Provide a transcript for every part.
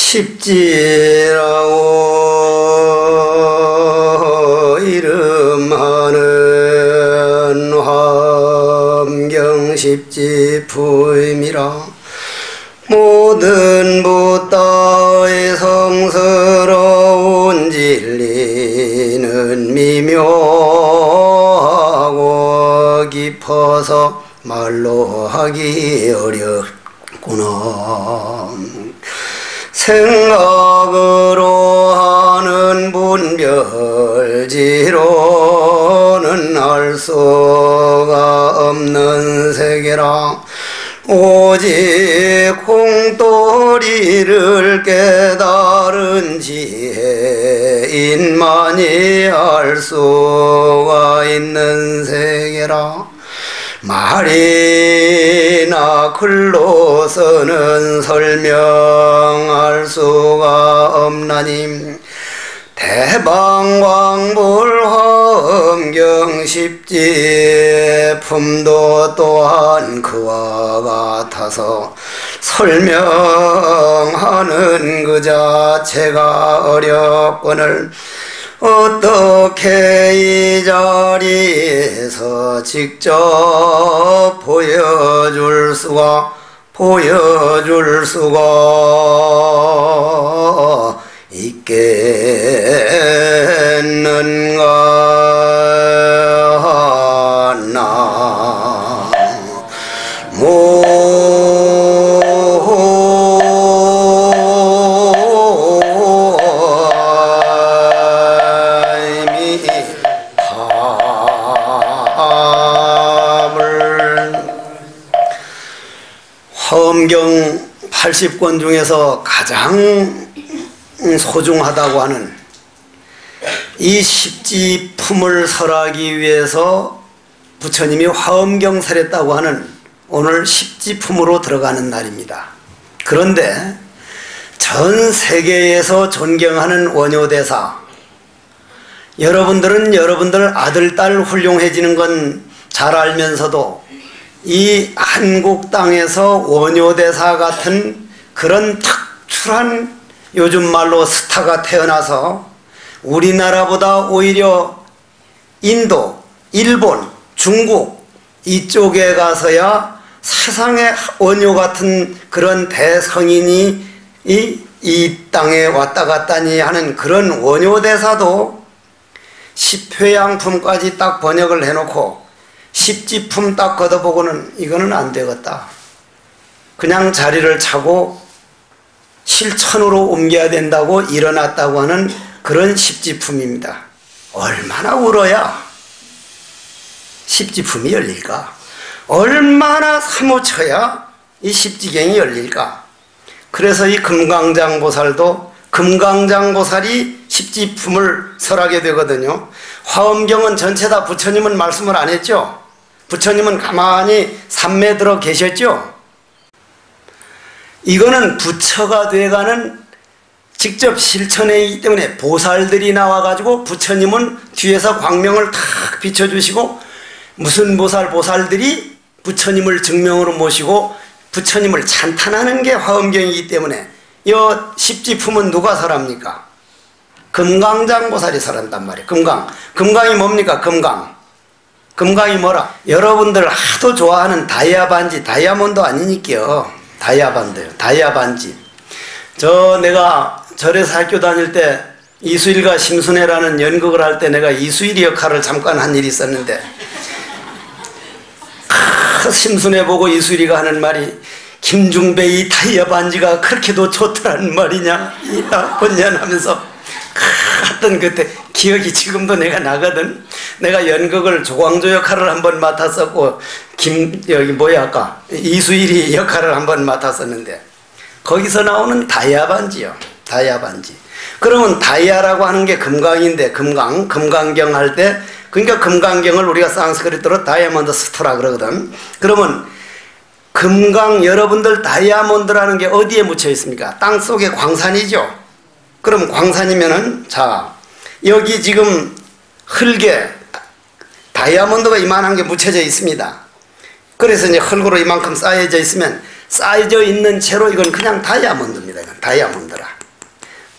십지라고 이름하는 화엄경십지품이라. 모든 부따의 성스러운 진리는 미묘하고 깊어서 말로 하기 어렵구나. 생각으로 하는 분별지로는 알 수가 없는 세계라. 오직 공돌이를 깨달은 지혜인만이 알 수가 있는 세계라. 말이나 글로서는 설명할 수가 없나니 대방광불화엄경십지품도 또한 그와 같아서 설명하는 그 자체가 어렵거늘 어떻게 이 자리에서 직접 보여줄 수가 있겠는가 나 화엄경 80권 중에서 가장 소중하다고 하는 이 십지품을 설하기 위해서 부처님이 화엄경 설했다고 하는 오늘 십지품으로 들어가는 날입니다. 그런데 전 세계에서 존경하는 원효대사, 여러분들은 여러분들 아들, 딸 훌륭해지는 건 잘 알면서도 이 한국 땅에서 원효대사 같은 그런 특출한 요즘 말로 스타가 태어나서 우리나라보다 오히려 인도, 일본, 중국 이쪽에 가서야 세상에 원효 같은 그런 대성인이 이 땅에 왔다 갔다니 하는 그런 원효대사도 십회양품까지 딱 번역을 해놓고 십지품 딱 걷어보고는 이거는 안 되겠다. 그냥 자리를 차고 실천으로 옮겨야 된다고 일어났다고 하는 그런 십지품입니다. 얼마나 울어야 십지품이 열릴까? 얼마나 사무쳐야 이 십지경이 열릴까? 그래서 이 금강장보살도 금강장보살이 십지품을 설하게 되거든요. 화엄경은 전체 다 부처님은 말씀을 안 했죠. 부처님은 가만히 삼매 들어 계셨죠. 이거는 부처가 돼가는 직접 실천이기 때문에 보살들이 나와가지고 부처님은 뒤에서 광명을 탁 비춰주시고 무슨 보살들이 부처님을 증명으로 모시고 부처님을 찬탄하는 게 화엄경이기 때문에 이 십지품은 누가 설합니까? 금강장보살이 설한단 말이에요. 금강이 뭡니까? 금강이 뭐라? 여러분들 하도 좋아하는 다이아반지, 다이아몬드 아니니까요. 다이아반지. 내가 절에서 학교 다닐 때 이수일과 심순애라는 연극을 할 때 내가 이수일이 역할을 잠깐 한 일이 있었는데 심순애 보고 이수일이가 하는 말이 김중배 이 다이아 반지가 그렇게도 좋더란 말이냐 이 나쁜 년 하면서 하던 그때 기억이 지금도 내가 나거든. 내가 연극을 조광조 역할을 한번 맡았었고 이수일이 역할을 한번 맡았었는데 거기서 나오는 다이아 반지요. 다이아 반지. 그러면 다이아라고 하는 게 금강인데 금강경 할 때 그러니까 금강경을 우리가 상스크리트로 다이아몬드 스토라 그러거든. 그러면 금강 여러분들 다이아몬드라는 게 어디에 묻혀 있습니까? 땅 속에 광산이죠. 그럼 광산이면은 자 여기 지금 흙에 다이아몬드가 이만한 게 묻혀져 있습니다. 그래서 이제 흙으로 이만큼 쌓여져 있으면 쌓여져 있는 채로 이건 그냥 다이아몬드입니다. 이건 다이아몬드라.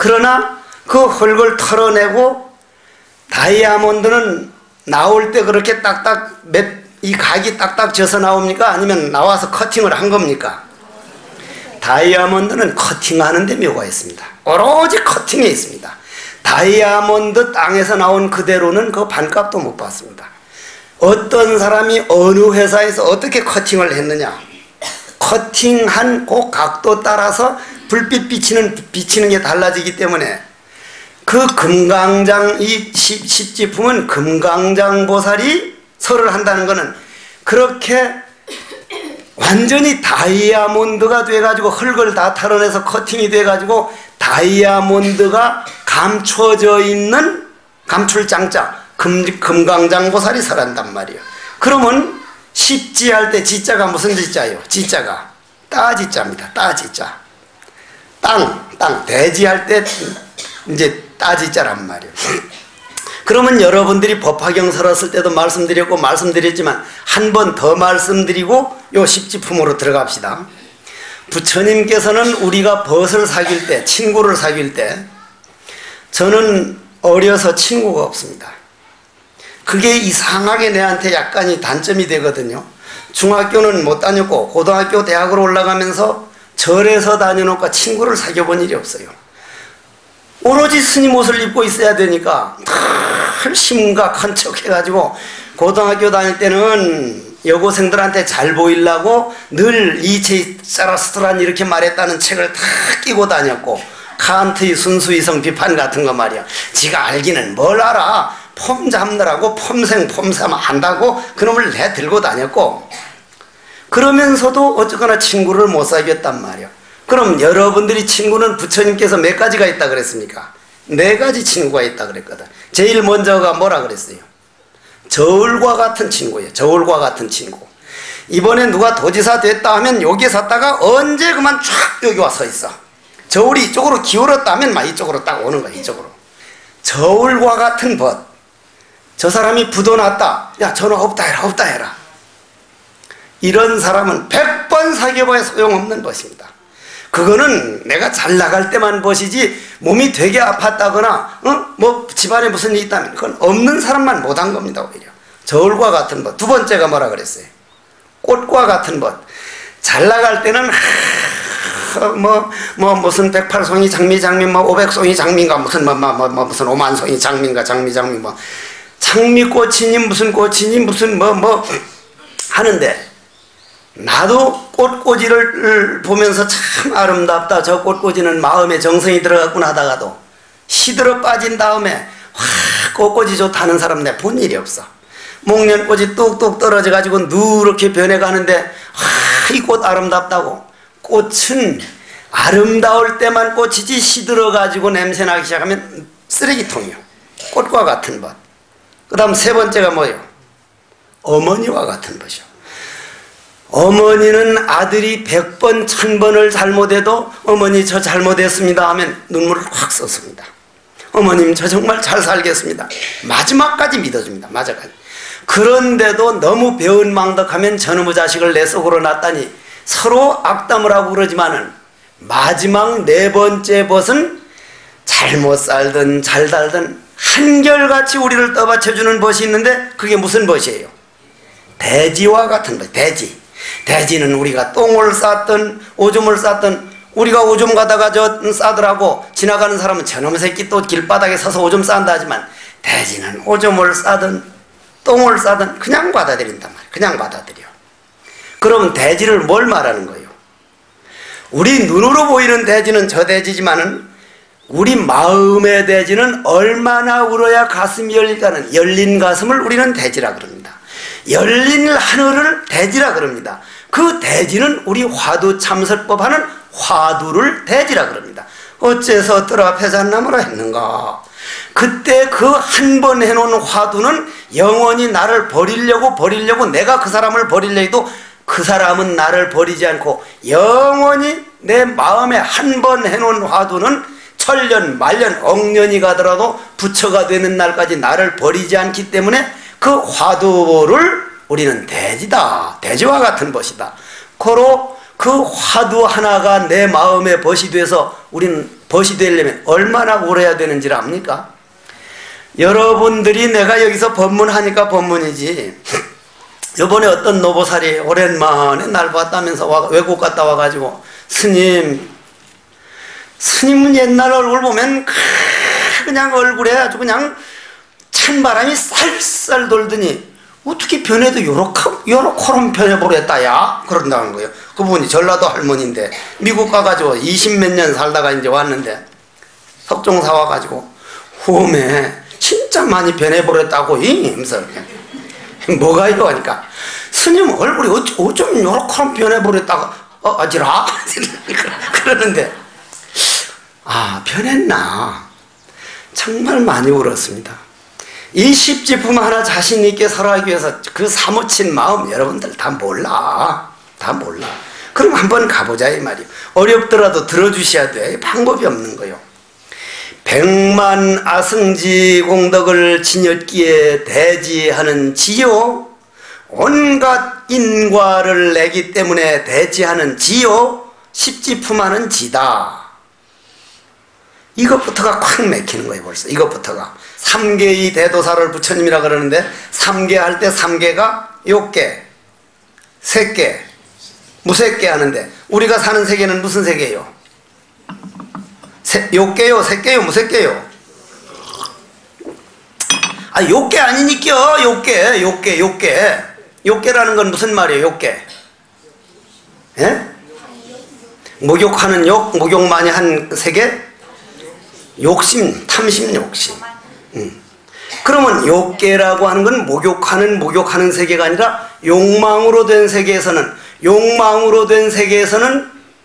그러나 그 흙을 털어내고 다이아몬드는 나올 때 그렇게 딱딱 이 각이 딱딱 져서 나옵니까? 아니면 나와서 커팅을 한 겁니까? 다이아몬드는 커팅하는 데 묘가 있습니다. 오로지 커팅에 있습니다. 다이아몬드 땅에서 나온 그대로는 그 반값도 못 받습니다. 어떤 사람이 어느 회사에서 어떻게 커팅을 했느냐, 커팅한 그 각도 따라서 불빛 비치는 게 달라지기 때문에 그 금강장, 이 십지품은 금강장 보살이 설을 한다는 것은 그렇게 완전히 다이아몬드가 돼가지고 흙을 다 털어내서 커팅이 돼가지고 다이아몬드가 감춰져 있는 감출장자 금강장 보살이 설한단 말이에요. 그러면 십지할 때 지자가 무슨 지자예요? 지자가 따지자입니다. 따지자. 땅 대지할 때 이제 따지자란 말이에요. 그러면 여러분들이 법화경 설었을 때도 말씀드렸지만 한 번 더 말씀드리고 요 십지품으로 들어갑시다. 부처님께서는 우리가 벗을 사귈 때, 친구를 사귈 때, 저는 어려서 친구가 없습니다. 그게 이상하게 내한테 약간이 단점이 되거든요. 중학교는 못 다녔고 고등학교 대학으로 올라가면서 절에서 다녀놓고 친구를 사귀어본 일이 없어요. 오로지 스님 옷을 입고 있어야 되니까 심각한 척 해가지고 고등학교 다닐 때는 여고생들한테 잘 보이려고 늘 이체사라스트란 이렇게 말했다는 책을 다 끼고 다녔고, 칸트의 순수이성 비판 같은 거 말이야. 지가 알기는 뭘 알아. 폼 잡느라고 폼삼 한다고 그놈을 내 들고 다녔고, 그러면서도 어쨌거나 친구를 못 사귀었단 말이야. 그럼 여러분들이 친구는 부처님께서 몇 가지가 있다 그랬습니까? 4가지 친구가 있다 그랬거든. 제일 먼저가 뭐라 그랬어요? 저울과 같은 친구예요. 저울과 같은 친구. 이번에 누가 도지사 됐다 하면 여기에 섰다가 언제 그만 쫙 여기 와 서 있어. 저울이 이쪽으로 기울었다 하면 막 이쪽으로 딱 오는 거야. 이쪽으로. 저울과 같은 벗. 저 사람이 부도났다. 야, 전화 없다 해라. 이런 사람은 100번 사귀어봐야 소용없는 벗입니다. 그거는 내가 잘 나갈 때만 벗이지, 몸이 되게 아팠다거나 뭐 집안에 무슨 일이 있다면 그건 없는 사람만 못한 겁니다. 오히려 저울과 같은 벗. 두 번째가 뭐라 그랬어요? 꽃과 같은 벗. 잘 나갈 때는 무슨 108송이 장미 뭐 500송이 장미인가 무슨 무슨 5만송이 장미인가 장미 뭐 장미꽃이니 무슨 꽃이니 무슨 뭐 하는데, 나도 꽃꽂이를 보면서 참 아름답다. 저 꽃꽂이는 마음에 정성이 들어갔구나 하다가도 시들어 빠진 다음에 꽃꽂이 좋다는 사람 내가 본 일이 없어. 목련꽃이 뚝뚝 떨어져가지고 누렇게 변해가는데 이 꽃 아름답다고. 꽃은 아름다울 때만 꽃이지 시들어가지고 냄새나기 시작하면 쓰레기통이요. 꽃과 같은 벗. 그 다음 3번째가 뭐예요? 어머니와 같은 벗이요. 어머니는 아들이 100번 1000번을 잘못해도 어머니 저 잘못했습니다 하면 눈물을 확 쏟습니다. 어머님 저 정말 잘 살겠습니다. 마지막까지 믿어줍니다. 마지막까지. 그런데도 너무 배은망덕하면 저놈의 자식을 내 속으로 놨다니 서로 악담을 하고 그러지만은 마지막 4번째 벗은 잘못 살든 잘 살든 한결같이 우리를 떠받쳐주는 벗이 있는데, 그게 무슨 벗이에요? 돼지와 같은 벗. 돼지는 우리가 똥을 쌌든 오줌을 쌌든, 우리가 오줌 가다가 싸더라고 지나가는 사람은 저놈의 새끼 또 길바닥에 서서 오줌 싼다 하지만, 돼지는 오줌을 싸든 똥을 싸든 그냥 받아들인단 말이야. 그냥 받아들여. 그러면 돼지를 뭘 말하는 거예요? 우리 눈으로 보이는 돼지는 저 돼지지만은 우리 마음의 돼지는 얼마나 울어야 가슴이 열릴까는, 열린 가슴을 우리는 돼지라 그럽니다. 열린 하늘을 돼지라 그럽니다. 그 돼지는 우리 화두 참설법 하는 화두를 돼지라 그럽니다. 어째서 뜰 앞에 잣나무라 했는가? 그때 그 한 번 해놓은 화두는 영원히 나를 버리려고 내가 그 사람을 버리려 해도 그 사람은 나를 버리지 않고 영원히 내 마음에 한 번 해놓은 화두는 천년 만년 억년이 가더라도 부처가 되는 날까지 나를 버리지 않기 때문에 그 화두를 우리는 돼지다. 돼지와 같은 벗이다. 고로 그 화두 하나가 내 마음에 벗이 돼서 우리는 벗이 되려면 얼마나 오래야 되는지를 압니까? 여러분들이 내가 여기서 법문하니까 법문이지, 이번에 어떤 노보살이 오랜만에 날 봤다면서 외국 갔다 와가지고 스님은 옛날 얼굴 보면 그냥 얼굴에 아주 그냥 찬바람이 쌀쌀 돌더니 어떻게 변해도 요렇게럼 변해버렸다야 그런다는 거예요. 그분이 전라도 할머니인데 미국 가가지고 20몇 년 살다가 이제 왔는데 석종사 와가지고 후음에 진짜 많이 변해버렸다고 이면서 뭐가요 하니까 스님 얼굴이 어쩜 요렇게럼 변해버렸다가 아지라 그러는데 변했나. 정말 많이 울었습니다. 이 십지품 하나 자신 있게 살아가기 위해서 그 사무친 마음 여러분들 다 몰라. 그럼 한번 가보자 이 말이에요. 어렵더라도 들어주셔야 돼. 방법이 없는 거예요. 백만 아승지 공덕을 지녔기에 대지하는 지요, 온갖 인과를 내기 때문에 대지하는 지요, 십지품하는 지다. 이것부터가 콱 맥히는 거예요. 벌써 이것부터가. 삼계의 대도사를 부처님이라 그러는데, 삼계 할 때 삼계가 욕계, 색계, 무색계 하는데 우리가 사는 세계는 무슨 세계예요? 욕계요, 색계요, 무색계요? 욕계 아니니까. 욕계. 욕계라는 건 무슨 말이에요? 욕계. 예? 목욕하는 욕, 목욕 많이 한 세계? 욕심, 탐심, 욕심. 그러면 욕계라고 하는 건 목욕하는 세계가 아니라 욕망으로 된 세계에서는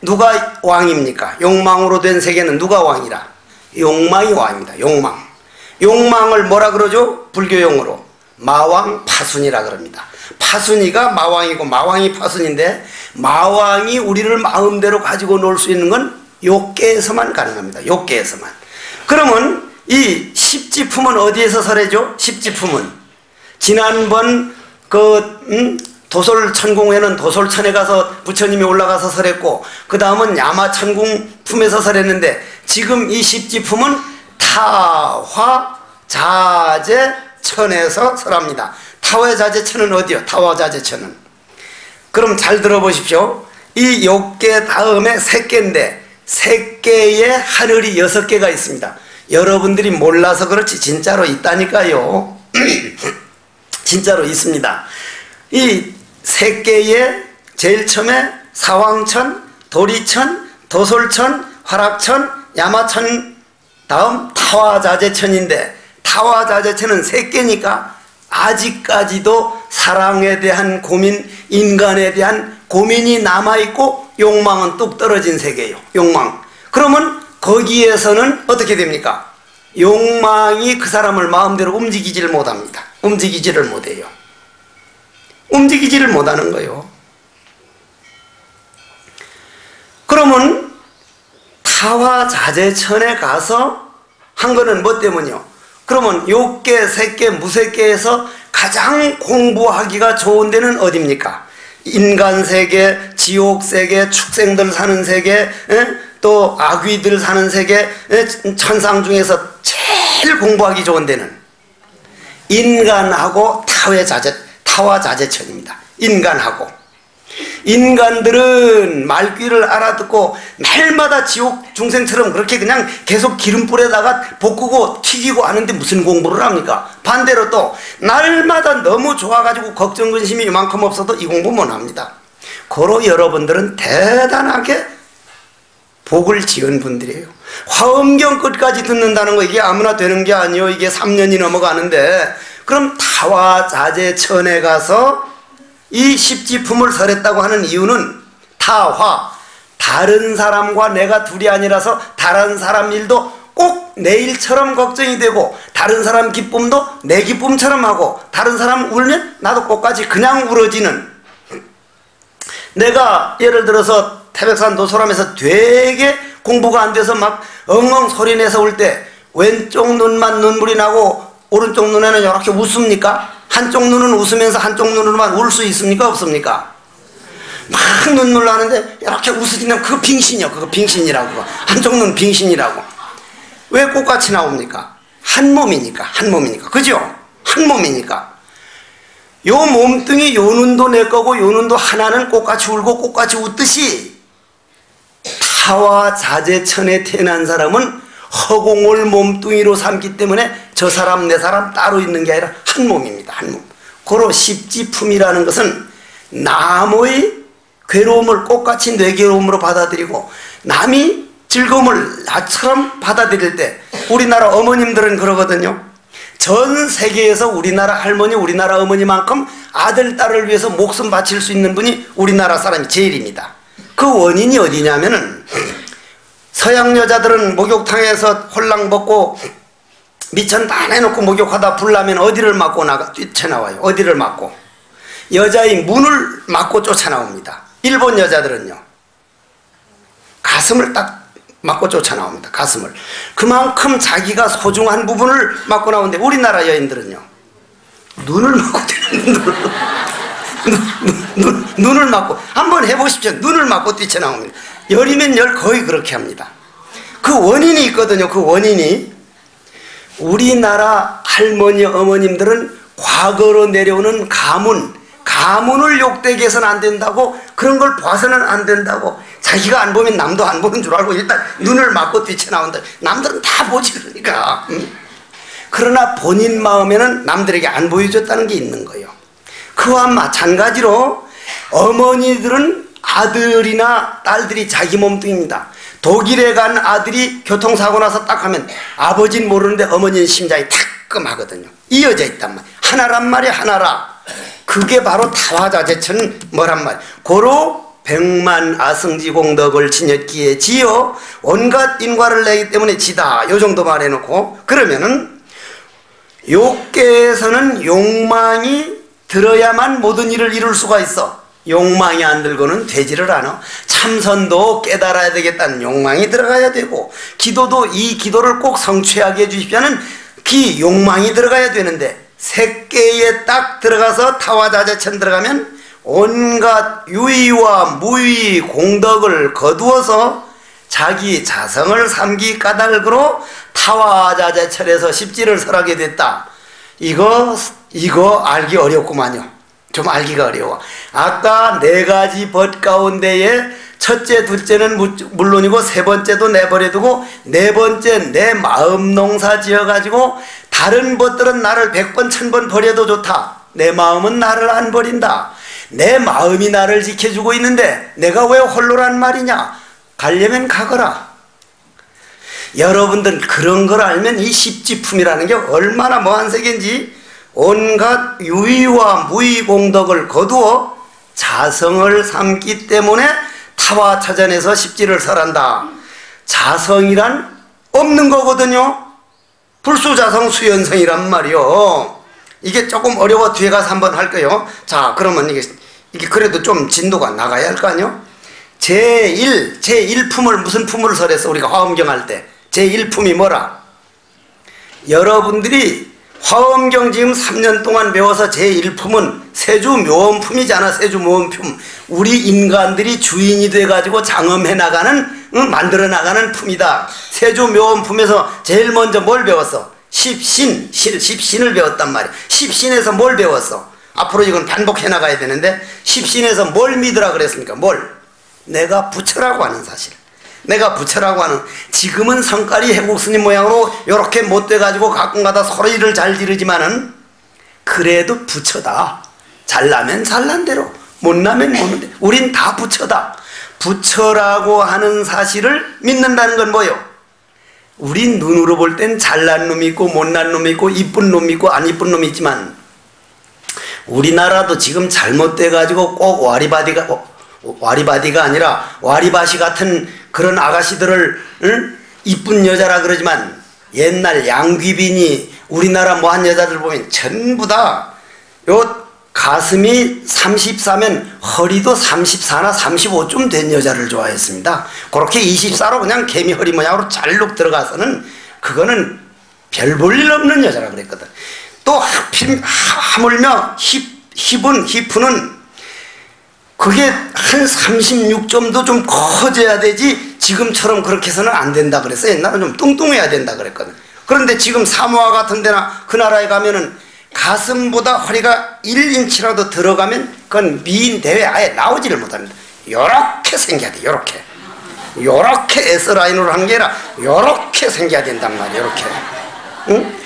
누가 왕입니까? 욕망으로 된 세계는 누가 왕이라? 욕망이 왕입니다. 욕망을 뭐라 그러죠? 불교용어로 마왕 파순이라 그럽니다. 파순이가 마왕이고 마왕이 파순인데, 마왕이 우리를 마음대로 가지고 놀 수 있는 건 욕계에서만 가능합니다. 욕계에서만. 그러면 이 십지품은 어디에서 설해죠? 십지품은 지난번 도솔천궁에는 도솔천에 가서 부처님이 올라가서 설했고, 그 다음은 야마천궁 품에서 설했는데, 지금 이 십지품은 타화자재천에서 설합니다. 타화자재천은 어디요? 타화자재천은, 그럼 잘 들어보십시오. 이 욕계 다음에 색계인데, 색계에 하늘이 6개가 있습니다. 여러분들이 몰라서 그렇지 진짜로 있다니까요. 진짜로 있습니다. 이 색계에 제일 처음에 사왕천, 도리천, 도솔천, 화락천, 야마천, 다음 타화자재천인데, 타화자재천은 색계니까 아직까지도 사랑에 대한 고민, 인간에 대한 고민이 남아있고 욕망은 뚝 떨어진 세계예요. 욕망. 그러면 거기에서는 어떻게 됩니까? 욕망이 그 사람을 마음대로 움직이지를 못합니다. 움직이지를 못해요. 움직이지를 못하는 거예요. 그러면 타화자재천에 가서 한 거는 뭐 때문이요? 그러면 욕계, 색계, 무색계에서 가장 공부하기가 좋은 데는 어디입니까? 인간세계, 지옥세계, 축생들 사는 세계, 또 아귀들 사는 세계, 천상 중에서 제일 공부하기 좋은 데는 인간하고 타화자재천입니다. 인간들은 말귀를 알아듣고 날마다 지옥 중생처럼 그렇게 그냥 계속 기름불에다가 볶고 튀기고 하는데 무슨 공부를 합니까? 반대로 또 날마다 너무 좋아가지고 걱정 근심이 이만큼 없어도 이 공부 못합니다. 고로 여러분들은 대단하게 복을 지은 분들이에요. 화엄경 끝까지 듣는다는 거 이게 아무나 되는 게 아니에요. 이게 3년이 넘어가는데, 그럼 타화자재천에 가서 이 십지품을 설했다고 하는 이유는 다른 사람과 내가 둘이 아니라서 다른 사람 일도 꼭 내 일처럼 걱정이 되고, 다른 사람 기쁨도 내 기쁨처럼 하고, 다른 사람 울면 나도 꼭까지 그냥 울어지는, 내가 예를 들어서 태백산 도솔함에서 되게 공부가 안 돼서 막 엉엉 소리내서 울 때 왼쪽 눈만 눈물이 나고 오른쪽 눈에는 이렇게 웃습니까? 한쪽 눈은 웃으면서 한쪽 눈으로만 울 수 있습니까? 없습니까? 막 눈물 나는데 이렇게 웃으시면 그거 빙신이요. 그거 빙신이라고. 한쪽 눈 빙신이라고. 왜 꽃같이 나옵니까? 한 몸이니까. 한 몸이니까. 그죠? 한 몸이니까. 요 몸뚱이 요 눈도 내 거고 요 눈도 하나는 꽃같이 울고 꽃같이 웃듯이 타와자재천에 태어난 사람은 허공을 몸뚱이로 삼기 때문에 저 사람 내 사람 따로 있는 게 아니라 한 몸입니다. 한 몸. 고로 십지품이라는 것은 남의 괴로움을 꽃같이 내 괴로움으로 받아들이고 남이 즐거움을 나처럼 받아들일 때 우리나라 어머님들은 그러거든요. 전 세계에서 우리나라 할머니 우리나라 어머니만큼 아들 딸을 위해서 목숨 바칠 수 있는 분이 우리나라 사람이 제일입니다. 그 원인이 어디냐면은 서양 여자들은 목욕탕에서 홀랑 벗고 미천 다 내놓고 목욕하다 불나면 어디를 맞고 뛰쳐나와요. 어디를 맞고 여자의 문을 맞고 쫓아나옵니다. 일본 여자들은요 가슴을 딱 맞고 쫓아나옵니다. 가슴을. 그만큼 자기가 소중한 부분을 맞고 나오는데 우리나라 여인들은요 눈을 맞고 눈을 맞고 한번 해보십시오. 눈을 맞고 뛰쳐나옵니다. 열이면 열 거의 그렇게 합니다. 그 원인이 있거든요. 그 원인이 우리나라 할머니 어머님들은 과거로 내려오는 가문을 욕되게 해서는 안 된다고 그런 걸 봐서는 안 된다고 자기가 안 보면 남도 안 보는 줄 알고 일단 눈을 맞고 뛰쳐나온다. 남들은 다 보지 그러니까. 그러나 본인 마음에는 남들에게 안 보여줬다는 게 있는 거예요. 그와 마찬가지로 어머니들은 아들이나 딸들이 자기 몸뚱입니다. 독일에 간 아들이 교통사고 나서 딱 하면 아버지는 모르는데 어머니는 심장이 따끔하거든요. 이어져 있단 말이야. 하나란 말이야. 하나라. 그게 바로 타와자재천 뭐란 말이야. 고로 백만 아승지 공덕을 지녔기에 지어 온갖 인과를 내기 때문에 지다. 요 정도 말해놓고 그러면은 욕계에서는 욕망이 들어야만 모든 일을 이룰 수가 있어. 욕망이 안 들고는 되지를 않아. 참선도 깨달아야 되겠다는 욕망이 들어가야 되고 기도도 이 기도를 꼭 성취하게 해주십시오는 그 욕망이 들어가야 되는데 색계에 딱 들어가서 타와자재천 들어가면 온갖 유의와 무의 공덕을 거두어서 자기 자성을 삼기 까닭으로 타와자재천에서 십지를 설하게 됐다. 이거 알기 어렵구만요. 좀 알기가 어려워. 아까 네 가지 벗 가운데에 첫째, 둘째는 물론이고 세 번째도 내버려두고 네 번째 내 마음 농사 지어가지고 다른 벗들은 나를 100번 1000번 버려도 좋다. 내 마음은 나를 안 버린다. 내 마음이 나를 지켜주고 있는데 내가 왜 홀로란 말이냐. 가려면 가거라. 여러분들 그런 걸 알면 이 십지품이라는 게 얼마나 뭐한 세계인지 온갖 유의와 무의 공덕을 거두어 자성을 삼기 때문에 타와차전에서 십지를 설한다. 자성이란 없는 거거든요. 불수자성 수연성이란 말이요. 이게 조금 어려워. 뒤에 가서 한번 할 거예요. 자, 그러면 이게 그래도 좀 진도가 나가야 할 거 아니요? 제1품을 무슨 품을 설했어? 우리가 화엄경 할 때 제1품이 뭐라? 여러분들이 화엄경 지금 3년 동안 배워서 제1품은 세주묘원품이잖아. 세주묘원품. 우리 인간들이 주인이 돼가지고 장엄해 나가는 만들어 나가는 품이다. 세주묘원품에서 제일 먼저 뭘 배웠어? 십신을 배웠단 말이야. 십신에서 뭘 배웠어? 앞으로 이건 반복해 나가야 되는데 십신에서 뭘 믿으라 그랬습니까? 뭘? 내가 부처라고 하는 사실. 내가 부처라고 하는, 지금은 성깔이 해국스님 모양으로 이렇게 못돼가지고 가끔가다 소리를 잘 지르지만은 그래도 부처다. 잘나면 잘난 대로, 못나면 못난 대로. 우린 다 부처다. 부처라고 하는 사실을 믿는다는 건 뭐예요? 우린 눈으로 볼 땐 잘난 놈이 있고 못난 놈이 있고 이쁜 놈이 있고 안 이쁜 놈이 있지만 우리나라도 지금 잘못돼가지고 꼭 와리바디가 아니라 와리바시 같은 그런 아가씨들을 이쁜 여자라 그러지만 옛날 양귀빈이 우리나라 뭐한 여자들 보면 전부 다 요 가슴이 34면 허리도 34나 35쯤 된 여자를 좋아했습니다. 그렇게 24로 그냥 개미 허리 모양으로 잘룩 들어가서는 그거는 별 볼 일 없는 여자라 그랬거든. 또 하물며 히프는 그게 한 36점도 좀 커져야 되지 지금처럼 그렇게 해서는 안 된다 그랬어. 옛날에 좀 뚱뚱해야 된다 그랬거든. 그런데 지금 사모아 같은 데나 그 나라에 가면은 가슴보다 허리가 1인치라도 들어가면 그건 미인 대회 아예 나오지를 못합니다. 요렇게 생겨야 돼. 요렇게 S라인으로 하는 게 아니라 요렇게 생겨야 된단 말이야. 요렇게. 응?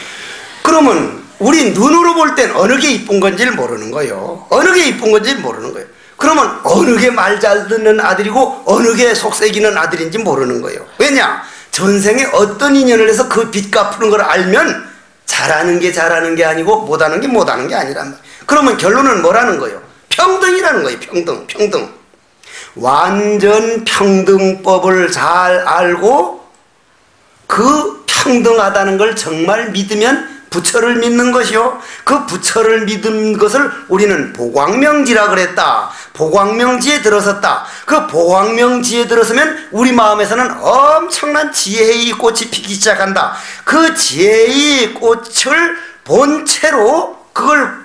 그러면 우리 눈으로 볼 땐 어느 게 이쁜 건지를 모르는 거예요. 어느 게 이쁜 건지를 모르는 거예요. 그러면 어느 게 말 잘 듣는 아들이고 어느 게 속색이는 아들인지 모르는 거예요. 왜냐? 전생에 어떤 인연을 해서 그 빚 갚는 걸 알면 잘하는 게 잘하는 게 아니고 못하는 게 못하는 게 아니란 말이에요. 그러면 결론은 뭐라는 거예요? 평등이라는 거예요. 평등. 완전 평등법을 잘 알고 그 평등하다는 걸 정말 믿으면 부처를 믿는 것이요. 그 부처를 믿은 것을 우리는 보광명지라 그랬다. 보광명지에 들어섰다. 그 보광명지에 들어서면 우리 마음에서는 엄청난 지혜의 꽃이 피기 시작한다. 그 지혜의 꽃을 본체로 그걸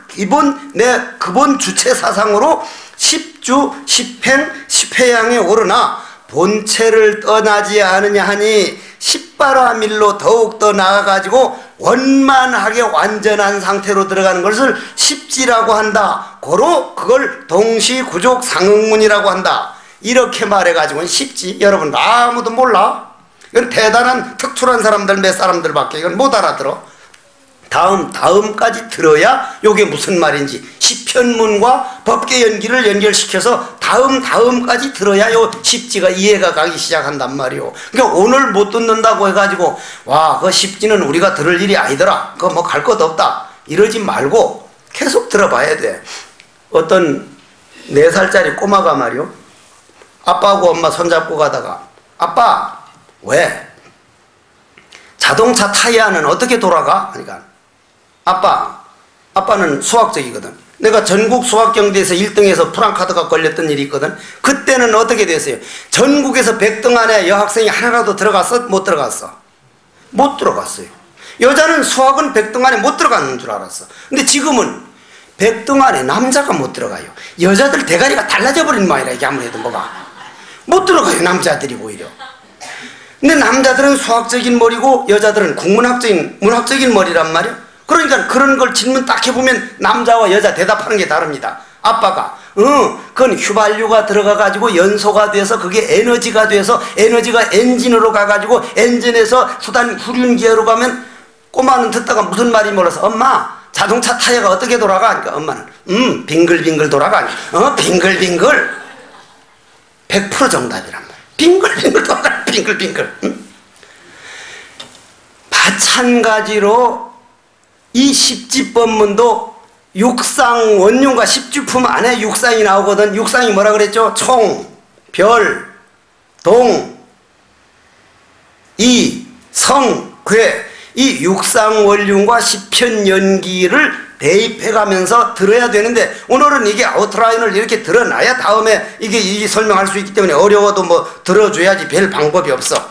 내 기본 주체 사상으로 십주, 십행, 십회양에 오르나 본체를 떠나지 않으냐 하니 십바라밀로 더욱더 나아가지고 원만하게 완전한 상태로 들어가는 것을 십지라고 한다. 고로 그걸 동시구족 상응문이라고 한다. 이렇게 말해가지고는 십지. 여러분 아무도 몰라. 이건 대단한 특출한 사람들 몇 사람들밖에 이건 못 알아들어. 다음까지 들어야 이게 무슨 말인지 시편문과 법계 연기를 연결시켜서 다음까지 들어야 요 십지가 이해가 가기 시작한단 말이오. 그러니까 오늘 못 듣는다고 해가지고 와, 그 십지는 우리가 들을 일이 아니더라. 그거 뭐 갈 것 없다. 이러지 말고 계속 들어봐야 돼. 어떤 4살짜리 꼬마가 말이오. 아빠하고 엄마 손잡고 가다가 아빠 왜? 자동차 타이어는 어떻게 돌아가? 그러니까 아빠는 수학적이거든. 내가 전국 수학경대에서 1등해서 프랑카드가 걸렸던 일이 있거든. 그때는 어떻게 됐어요? 전국에서 100등 안에 여학생이 하나라도 들어갔어? 못 들어갔어? 못 들어갔어요. 여자는 수학은 100등 안에 못 들어가는 줄 알았어. 근데 지금은 100등 안에 남자가 못 들어가요. 여자들 대가리가 달라져 버린 모양이라. 이게 아무래도 뭐가 못 들어가요. 남자들이 오히려. 근데 남자들은 수학적인 머리고 여자들은 문학적인 머리란 말이야. 그러니까 그런 걸 질문 딱 해보면 남자와 여자 대답하는 게 다릅니다. 아빠가 그건 휘발유가 들어가가지고 연소가 돼서 그게 에너지가 돼서 에너지가 엔진으로 가가지고 엔진에서 후륜기어로 가면 꼬마는 듣다가 무슨 말이 몰라서 엄마 자동차 타이어가 어떻게 돌아가? 그러니까 엄마는 빙글빙글 돌아가. 빙글빙글 100% 정답이란 말이야. 빙글빙글 돌아가. 빙글빙글. 마찬가지로 이 십지법문도 육상 원륜과 십주품 안에 육상이 나오거든. 육상이 뭐라 그랬죠? 총, 별, 동, 이, 성, 괴. 이 육상 원륜과 십편연기를 대입해가면서 들어야 되는데 오늘은 이게 아웃라인을 이렇게 들어놔야 다음에 이게 설명할 수 있기 때문에 어려워도 뭐 들어줘야지 별 방법이 없어.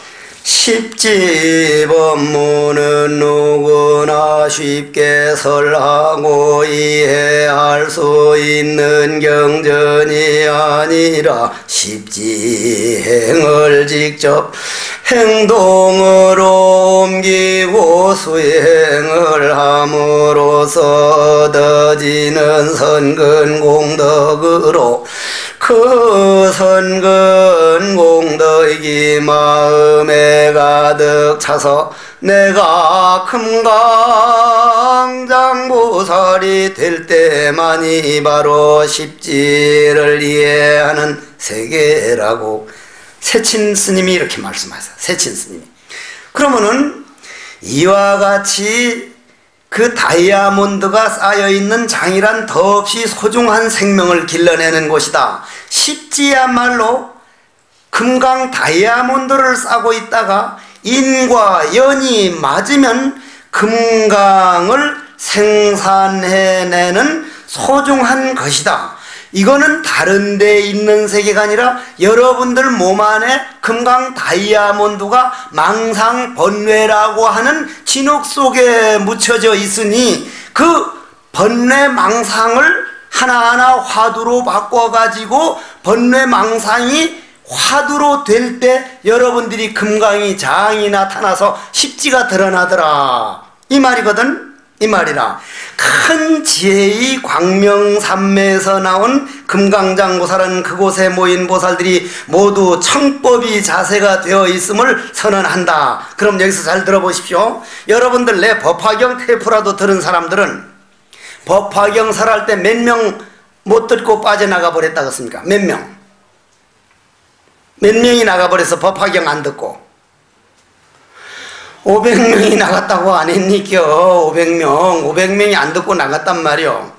십지법문은 누구나 쉽게 설하고 이해할 수 있는 경전이 아니라 십지행을 직접 행동으로 옮기고 수행을 함으로써 얻어지는 선근공덕으로 그 선근공덕이 마음에 가득 차서 내가 금강장보살이 될 때만이 바로 십지를 이해하는 세계라고 세친 스님이 이렇게 말씀하세요. 세친 스님이. 그러면은 이와 같이 그 다이아몬드가 쌓여있는 장이란 더없이 소중한 생명을 길러내는 곳이다. 십지야말로 금강 다이아몬드를 싸고 있다가 인과 연이 맞으면 금강을 생산해내는 소중한 것이다. 이거는 다른 데 있는 세계가 아니라 여러분들 몸 안에 금강 다이아몬드가 망상번뇌라고 하는 진흙 속에 묻혀져 있으니 그 번뇌 망상을 하나하나 화두로 바꿔가지고 번뇌망상이 화두로 될 때 여러분들이 금강이 장이 나타나서 십지가 드러나더라 이 말이거든. 이 말이라 큰 지혜의 광명산매에서 나온 금강장보살은 그곳에 모인 보살들이 모두 청법이 자세가 되어 있음을 선언한다. 그럼 여기서 잘 들어보십시오. 여러분들 내 법화경 테이프라도 들은 사람들은 법화경 설할 때 몇 명 못 듣고 빠져나가 버렸다 그랬습니까? 몇 명? 몇 명이 나가버려서 법화경 안 듣고 500명이 나갔다고 안 했니겨. 500명이 안 듣고 나갔단 말이요.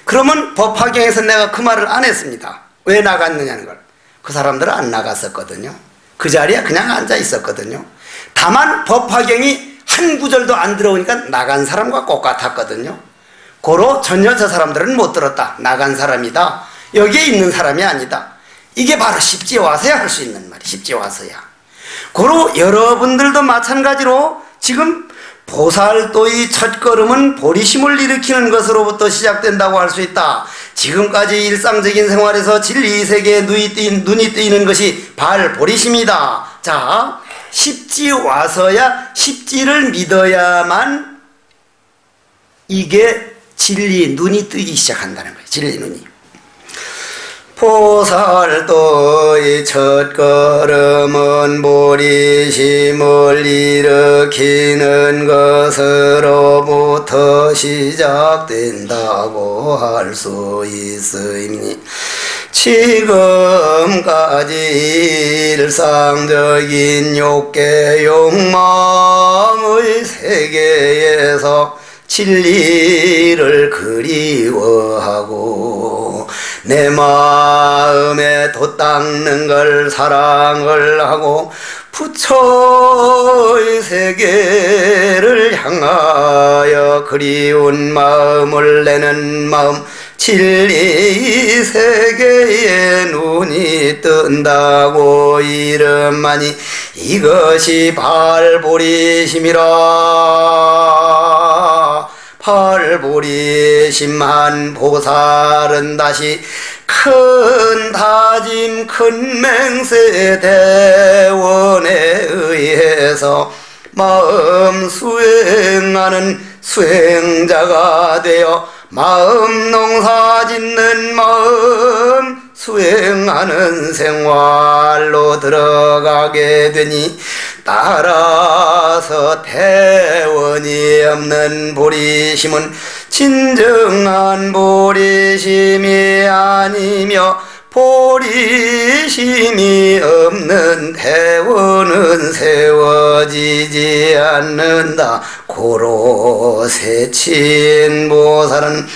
그러면 법화경에서 내가 그 말을 안 했습니다. 왜 나갔느냐는 걸. 그 사람들은 안 나갔었거든요. 그 자리에 그냥 앉아 있었거든요. 다만 법화경이 한 구절도 안 들어오니까 나간 사람과 똑같았거든요. 고로 전혀 저 사람들은 못 들었다. 나간 사람이다. 여기에 있는 사람이 아니다. 이게 바로 십지에 와서야 할 수 있는 말이 십지에 와서야. 고로 여러분들도 마찬가지로 지금 보살도의 첫걸음은 보리심을 일으키는 것으로부터 시작된다고 할 수 있다. 지금까지 일상적인 생활에서 진리세계에 눈이 뜨이는 것이 발보리심이다. 자, 십지 와서야 십지를 믿어야만 이게 진리 눈이 뜨기 시작한다는 거예요. 진리 눈이. 보살도의 첫걸음은 보리심을 일으키는 것으로부터 시작된다고 할 수 있으니 지금까지 일상적인 욕계 욕망의 세계에서 진리를 그리워하고 내 마음에 돛닦는 걸 사랑을 하고 부처의 세계를 향하여 그리운 마음을 내는 마음 진리 세계에 눈이 뜬다고 이름하니 이것이 발보리심이라. 발보리심한 보살은 다시 큰 다짐 큰 맹세 대원에 의해서 마음 수행하는 수행자가 되어 마음 농사 짓는 마음 수행하는 생활로 들어가게 되니 따라서 대원이 없는 보리심은 진정한 보리심이 아니며 보리심이 없는 대원은 세워지지 않는다. 고로 세친 보살은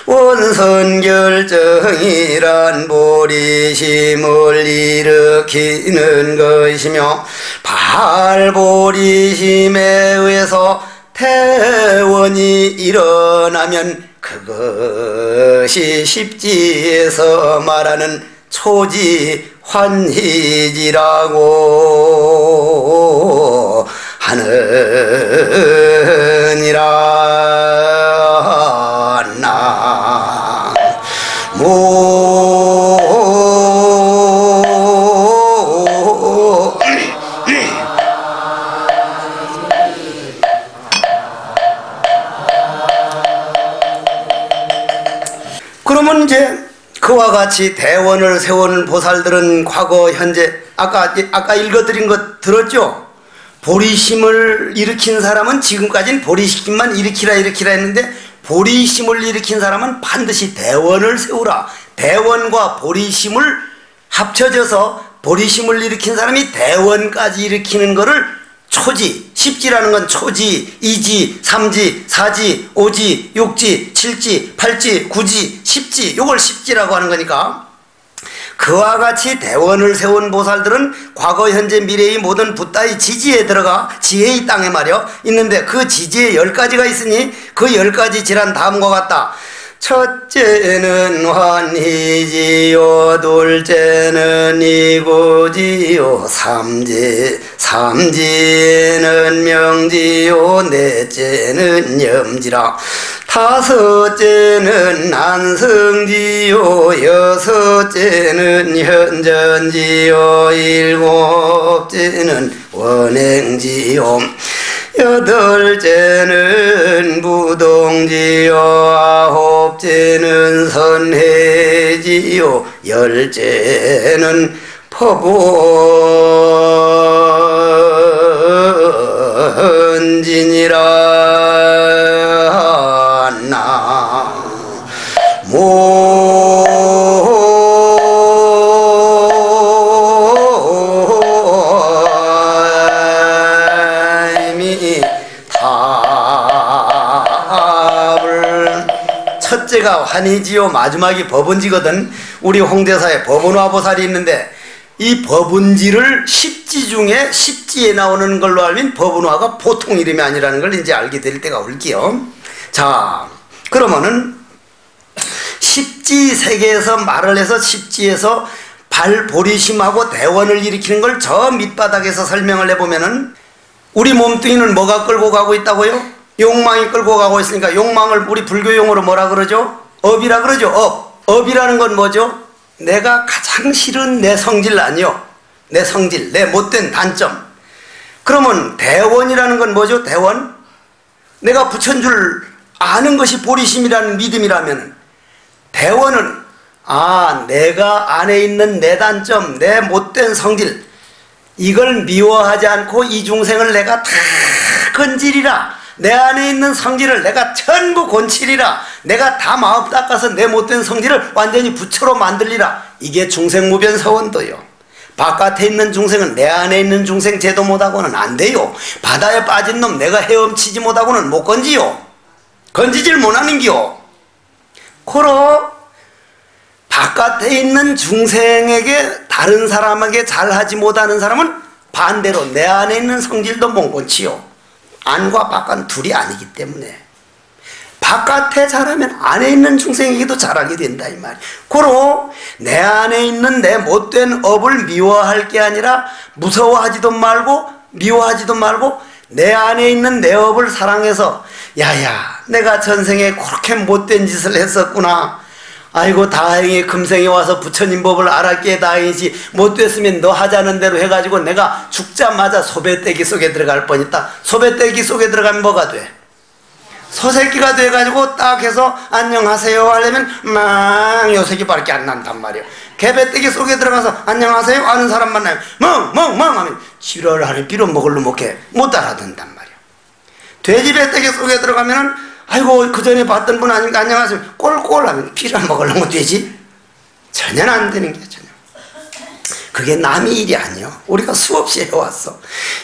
원선결정이란 보리심을 일으키는 것이며 발보리심에 의해서 태원이 일어나면 그것이 십지에서 말하는 초지환희지라고 하느니라. 그러면 이제 그와 같이 대원을 세운 보살들은 과거 현재 아까 읽어드린 것 들었죠? 보리심을 일으킨 사람은 지금까지는 보리심만 일으키라 했는데 보리심을 일으킨 사람은 반드시 대원을 세우라. 대원과 보리심을 합쳐져서 보리심을 일으킨 사람이 대원까지 일으키는 것을 초지, 십지라는 건 초지, 이지, 삼지, 사지, 오지, 육지, 칠지, 팔지, 구지, 십지, 요걸 십지라고 하는 거니까 그와 같이 대원을 세운 보살들은 과거, 현재, 미래의 모든 붓다의 지지에 들어가 지혜의 땅에 말이요 있는데 그 지지에 10가지가 있으니 그 10가지 지란 다음과 같다. 첫째는 환희지요, 둘째는 이고지요, 삼지는 명지요, 넷째는 염지라. 다섯째는 난성지요 여섯째는 현전지요 일곱째는 원행지요 여덟째는 무동지요 아홉째는 선해지요 열째는 법원진이라 나모임이 답을 첫째가 환희지요 마지막이 법원지거든. 우리 홍대사에 법원화보살이 있는데 이 법운지를 십지 중에 십지에 나오는 걸로 알면 법운화가 보통 이름이 아니라는 걸 이제 알게 될 때가 올게요. 자, 그러면은 십지 세계에서 말을 해서 십지에서 발보리심하고 대원을 일으키는 걸 저 밑바닥에서 설명을 해보면은 우리 몸뚱이는 뭐가 끌고 가고 있다고요? 욕망이 끌고 가고 있으니까 욕망을 우리 불교 용어로 뭐라 그러죠? 업이라 그러죠. 업. 업이라는 건 뭐죠? 내가 가장 싫은 내 성질 아니요. 내 성질, 내 못된 단점. 그러면 대원이라는 건 뭐죠? 대원? 내가 부처인 줄 아는 것이 보리심이라는 믿음이라면 대원은 내가 안에 있는 내 단점, 내 못된 성질 이걸 미워하지 않고 이 중생을 내가 다 건지리라. 내 안에 있는 성질을 내가 전부 곤치리라. 내가 다 마음 닦아서 내 못된 성질을 완전히 부처로 만들리라. 이게 중생무변사원도요. 바깥에 있는 중생은 내 안에 있는 중생 제도 못하고는 안 돼요. 바다에 빠진 놈 내가 헤엄치지 못하고는 못 건지요. 건지질 못하는기요. 코로 바깥에 있는 중생에게 다른 사람에게 잘하지 못하는 사람은 반대로 내 안에 있는 성질도 못 건치요. 안과 바깥은 둘이 아니기 때문에 바깥에 잘하면 안에 있는 중생에게도 잘하게 된다 이 말이에요. 고로 내 안에 있는 내 못된 업을 미워할 게 아니라 무서워하지도 말고 미워하지도 말고 내 안에 있는 내 업을 사랑해서 야야 내가 전생에 그렇게 못된 짓을 했었구나. 아이고 다행히 금생에 와서 부처님 법을 알았기에 다행이지 못됐으면 너 하자는 대로 해가지고 내가 죽자마자 소배떼기 속에 들어갈 뻔했다. 소배떼기 속에 들어가면 뭐가 돼? 소새끼가 돼가지고 딱 해서 안녕하세요 하려면 망 요 새끼밖에 안 난단 말이에요. 개배떼기 속에 들어가서 안녕하세요 아는 사람 만나면 멍멍멍 하면 지랄하는 비로 먹을로 못해 못 따라든단 말이에요. 돼지 배떼기 속에 들어가면은 아이고 그 전에 봤던 분 아닌가 안녕하세요 꼴꼴 하면 피를 먹으려면 되지? 전혀 안 되는 게 전혀. 그게 남의 일이 아니요. 우리가 수없이 해왔어.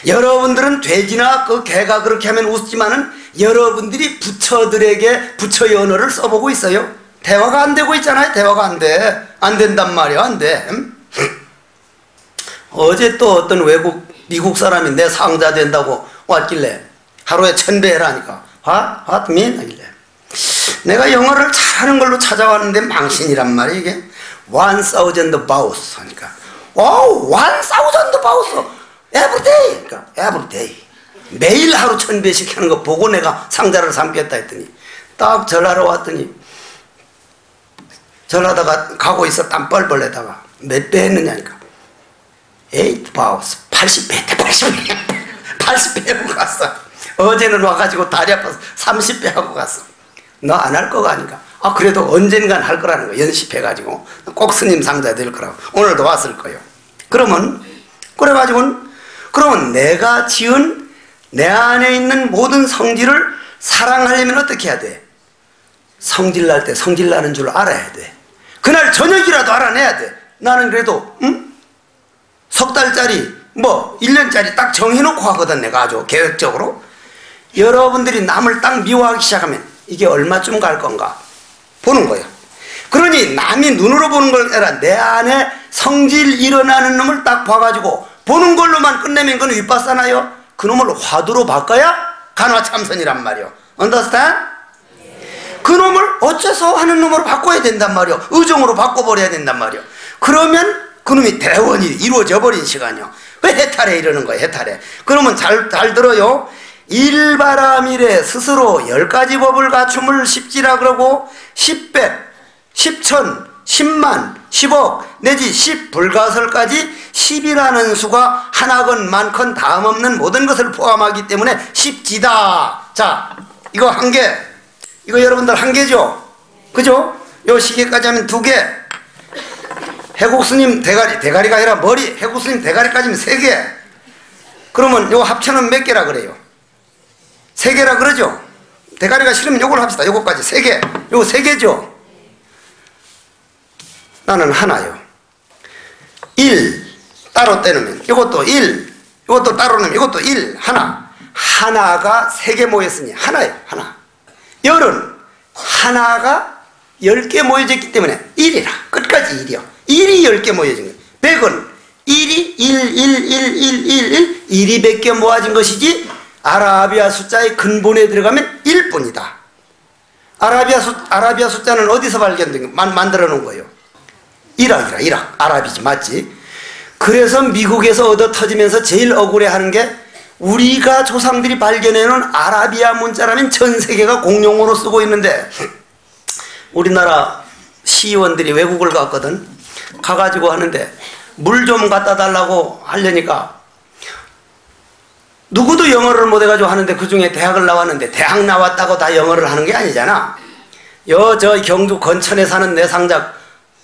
여러분들은 돼지나 그 개가 그렇게 하면 웃지만은 여러분들이 부처들에게 부처의 언어를 써보고 있어요. 대화가 안 되고 있잖아요. 대화가 안 돼. 안 된단 말이야. 안 돼. 어제 또 어떤 미국 사람이 내 상자 된다고 왔길래 하루에 1000배 해라니까 What mean? 하길래 내가 영어를 잘하는 걸로 찾아왔는데 망신이란 말이야 이게 1000 vows 하니까 1000 vows every day 그러니까 every day 매일 하루 1000배씩 하는 거 보고 내가 상자를 삼겠다 했더니 딱 전화로 왔더니 전화하다가 가고 있어 땀 뻘뻘 내다가 몇 배 했느냐니까 8 vows 80배 80배 하고 갔어. 어제는 와가지고 다리 아파서 30배 하고 갔어. 너 안 할 거가 아닌가? 그래도 언젠간 할 거라는 거 연습해가지고 꼭 스님 상자 될 거라고. 오늘도 왔을 거예요. 그러면 그러면 내가 지은 내 안에 있는 모든 성질을 사랑하려면 어떻게 해야 돼? 성질 날 때 성질 나는 줄 알아야 돼. 그날 저녁이라도 알아내야 돼. 나는 그래도 석 달짜리 1년짜리 딱 정해놓고 하거든. 내가 아주 계획적으로. 여러분들이 남을 딱 미워하기 시작하면 이게 얼마쯤 갈 건가 보는 거예요. 그러니 남이 눈으로 보는 걸 아니라 내 안에 성질 일어나는 놈을 딱 봐가지고 보는 걸로만 끝내면 그건 윗바사나요? 그 놈을 화두로 바꿔야 간화참선이란 말이요. Understand? 그 놈을 어째서 하는 놈으로 바꿔야 된단 말이요. 의정으로 바꿔버려야 된단 말이요. 그러면 그 놈이 대원이 이루어져 버린 시간이요. 왜 해탈해 이러는 거예요. 해탈해. 그러면 잘 들어요. 일바라밀에 스스로 10가지 법을 갖춤을 십지라 그러고 10백, 10천, 10만, 10억 내지 10불가설까지 10이라는 수가 하나건 많건 다음없는 모든 것을 포함하기 때문에 십지다. 자, 이거 한 개, 이거 여러분들 한 개죠? 그죠? 요 시계까지 하면 2개. 해국스님 대가리가 아니라 머리, 해국스님 대가리까지면 3개. 그러면 요 합쳐는 몇 개라 그래요? 3개라 그러죠? 대가리가 싫으면 요걸 합시다. 요거까지 3개. 요거 3개죠? 나는 하나요. 1 따로 떼놓으면 이것도 1, 이것도 따로 놓으면 이것도 1, 하나. 하나가 3개 모였으니 하나예요. 하나. 열은 하나가 10개 모여졌기 때문에 1이라. 끝까지 1이요. 1이 10개 모여진 거예요. 100은 1이 1, 1이 100개 모아진 것이지 아라비아 숫자의 근본에 들어가면 1뿐이다. 아라비아 숫자는 어디서 발견된 거? 만들어 놓은 거예요. 이락. 아랍이지, 맞지? 그래서 미국에서 얻어 터지면서 제일 억울해하는 게 우리가 조상들이 발견해놓은 아라비아 문자라면 전 세계가 공용어로 쓰고 있는데 우리나라 시의원들이 외국을 갔거든. 가가지고 하는데 물 좀 갖다 달라고 하려니까 누구도 영어를 못해가지고 하는데 그 중에 대학을 나왔는데 대학 나왔다고 다 영어를 하는 게 아니잖아. 저 경주 건천에 사는 내 상자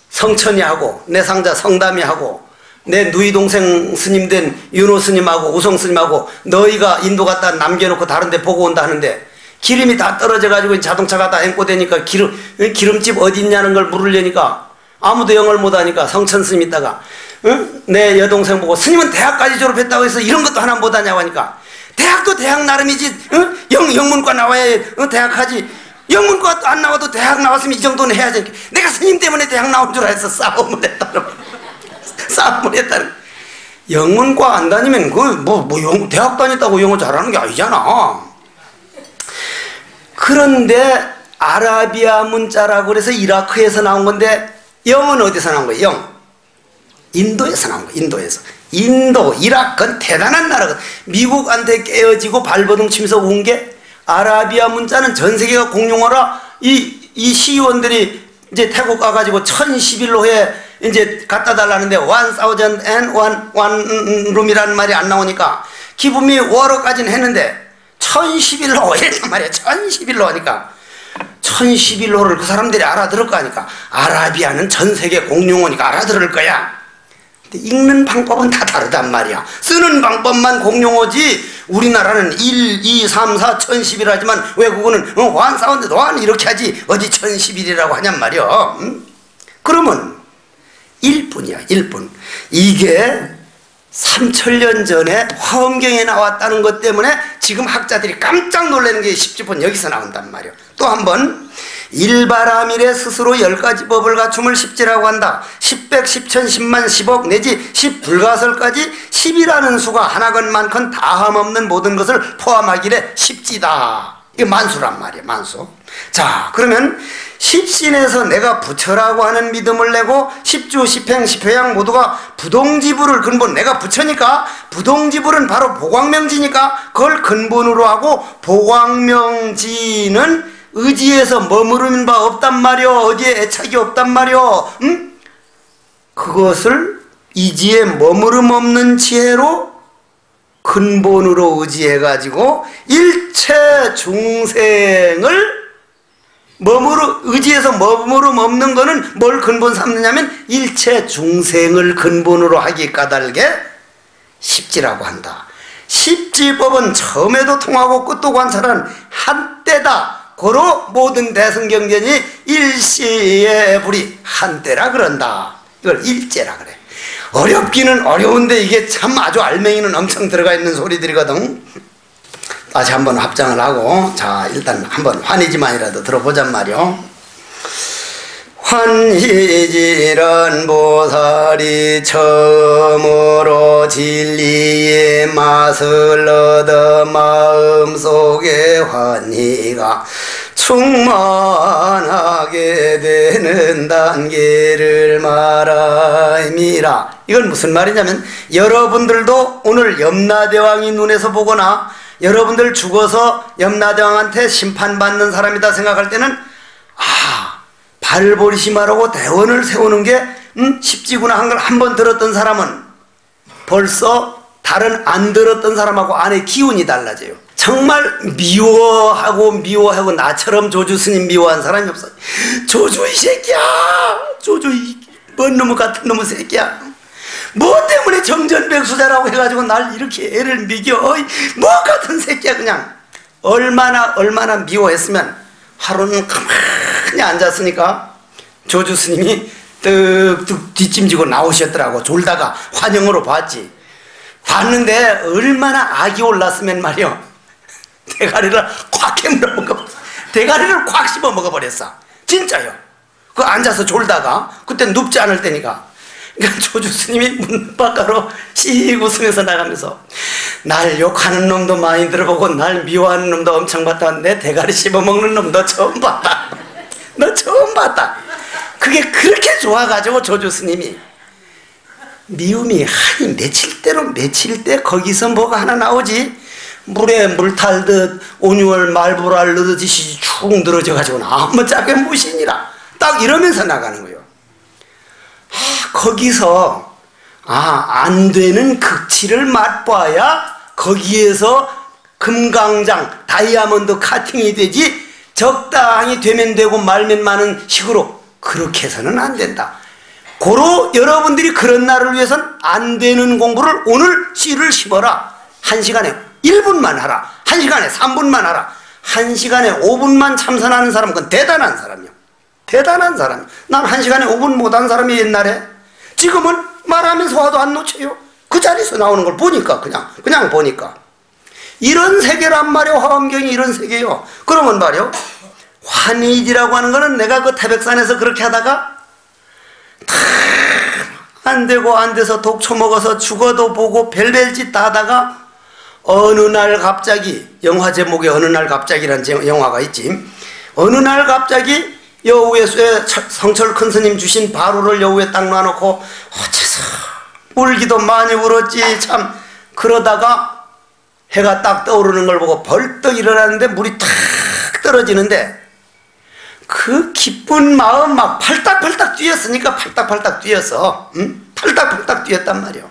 성천이 하고 내 상자 성담이 하고 내 누이 동생 스님 된 윤호 스님하고 우성 스님하고 너희가 인도 갔다 남겨놓고 다른 데 보고 온다 하는데 기름이 다 떨어져가지고 자동차가 다 앵꼬대니까 기름집 어디 있냐는 걸 물으려니까 아무도 영어를 못하니까 성천 스님 있다가 내 여동생 보고 스님은 대학까지 졸업했다고 해서 이런 것도 하나 못하냐고 하니까 대학도 대학 나름이지 영문과 나와야 대학 하지 영문과 안 나와도 대학 나왔으면 이 정도는 해야지. 내가 스님 때문에 대학 나온 줄 알았어. 싸움을 했다는 영문과 안 다니면 대학 다녔다고 영어 잘하는 게 아니잖아. 그런데 아라비아 문자라고 그래서 이라크에서 나온 건데 영은 어디서 나온 거예요? 영 인도에서 나온 거예요. 인도, 이라크는 대단한 나라거든. 미국한테 깨어지고 발버둥 치면서 온 게 아라비아 문자는 전 세계가 공용어라. 이 시의원들이 이제 태국 가가지고 1011호에 이제 갖다 달라는데 1001 룸이라는 말이 안 나오니까 기분이 워러까지는 했는데 1011호 이랬단 말이야. 1011호 하니까 1011호를 그 사람들이 알아들을 거 아니까 아라비아는 전 세계 공용어니까 알아들을 거야. 근데 읽는 방법은 다 다르단 말이야. 쓰는 방법만 공용어지 우리나라는 1, 2, 3, 4, 1011 하지만 외국어는 1001 이렇게 하지 어디 1011이라고 하냔 말이야. 그러면 1뿐이야. 1뿐. 이게 3000년 전에 화엄경에 나왔다는 것 때문에 지금 학자들이 깜짝 놀라는 게 십지폰 여기서 나온단 말이야. 또 한번 일바라밀에 스스로 10가지 법을 갖춤을 십지라고 한다. 10백, 10천, 10만, 10억 내지 10불가설까지 10이라는 수가 하나건 많건 다함없는 모든 것을 포함하기에 십지다. 이게 만수란 말이야. 만수. 자, 그러면 십신에서 내가 부처라고 하는 믿음을 내고 십주, 십행, 십회양 모두가 부동지불을 근본, 내가 부처니까 부동지불은 바로 보광명지니까 그걸 근본으로 하고 보광명지는 의지에서 머무르는 바 없단 말이오. 어디에 애착이 없단 말이오. 그것을 이지에 머무름 없는 지혜로 근본으로 의지해가지고 일체 중생을 의지에서 머무름 없는 거는 뭘 근본 삼느냐면 일체 중생을 근본으로 하기 까닭에 십지라고 한다. 십지법은 처음에도 통하고 끝도 관찰한 한때다. 고로 모든 대승경전이 일시의 불이 한때라 그런다. 이걸 일제라 그래. 어렵기는 어려운데 이게 참 아주 알맹이는 엄청 들어가 있는 소리들이거든. 다시 한번 합장을 하고 자 일단 한번 환희지만이라도 들어보잔 말이요. 환희지란 보살이 처음으로 진리의 맛을 얻어 마음속에 환희가 충만하게 되는 단계를 말하임이라. 이건 무슨 말이냐면 여러분들도 오늘 염라대왕이 눈에서 보거나 여러분들 죽어서 염라대왕한테 심판받는 사람이다 생각할 때는 발보리심하라고 대원을 세우는 게 쉽지구나 한 걸 한 번 들었던 사람은 벌써 다른 안 들었던 사람하고 안에 기운이 달라져요. 정말 미워하고 나처럼 조주 스님 미워한 사람이 없어요. 조주 이 새끼야, 조주 이뭔 놈의 같은 놈의 새끼야, 뭐 때문에 정전백수자라고 해가지고 날 이렇게 애를 미겨, 뭐 같은 새끼야. 그냥 얼마나 미워했으면 하루는 가만히 앉았으니까 조주 스님이 뜩 뒷짐지고 나오셨더라고. 졸다가 환영으로 봤는데 얼마나 악이 올랐으면 말이요, 대가리를 콱 깨물어 먹어버렸어. 대가리를 콱 씹어 먹어버렸어. 진짜요. 그 앉아서 졸다가, 그때 눕지 않을 때니까. 그러니까 조주 스님이 문 밖으로 씩 웃으면서 나가면서, 날 욕하는 놈도 많이 들어보고 날 미워하는 놈도 엄청 봤다. 내 대가리 씹어먹는 놈 너 처음 봤다. 너 처음 봤다. 그게 그렇게 좋아가지고 조주 스님이 미움이 한이 며칠 때 거기서 뭐가 하나 나오지, 물에 물 탈듯 온유월 말보랄 넣듯이 축 늘어져가지고 아무 짝에 무신이라 딱 이러면서 나가는 거예요. 거기서 안 되는 극치를 맛봐야 거기에서 금강장 다이아몬드 카팅이 되지, 적당히 되면 되고 말면 마는 식으로 그렇게 해서는 안 된다. 고로 여러분들이 그런 날을 위해서는 안 되는 공부를 오늘 씨를 씹어라. 1시간에 1분만 하라. 1시간에 3분만 하라. 1시간에 5분만 참선하는 사람은 그건 대단한 사람이요. 대단한 사람. 난 1시간에 5분 못한 사람이 옛날에, 지금은 말하면서 와도 안 놓쳐요. 그 자리에서 나오는 걸 보니까 그냥 보니까 이런 세계란 말이요. 화엄경이 이런 세계요. 그러면 말이요, 환희지라고 하는 거는 내가 그 태백산에서 그렇게 하다가 안 되고 안 돼서 독 처먹어서 죽어도 보고 별별 짓 다 하다가 어느 날 갑자기, 영화 제목에 어느 날 갑자기라는 영화가 있지. 어느 날 갑자기 여우에 성철 큰 스님 주신 바로를 여우에 딱 놔놓고 어째서 울기도 많이 울었지 참. 그러다가 해가 딱 떠오르는 걸 보고 벌떡 일어났는데 물이 탁 떨어지는데 그 기쁜 마음 막 팔딱팔딱 뛰었으니까 팔딱팔딱 뛰었어. 팔딱팔딱 뛰었단 말이야.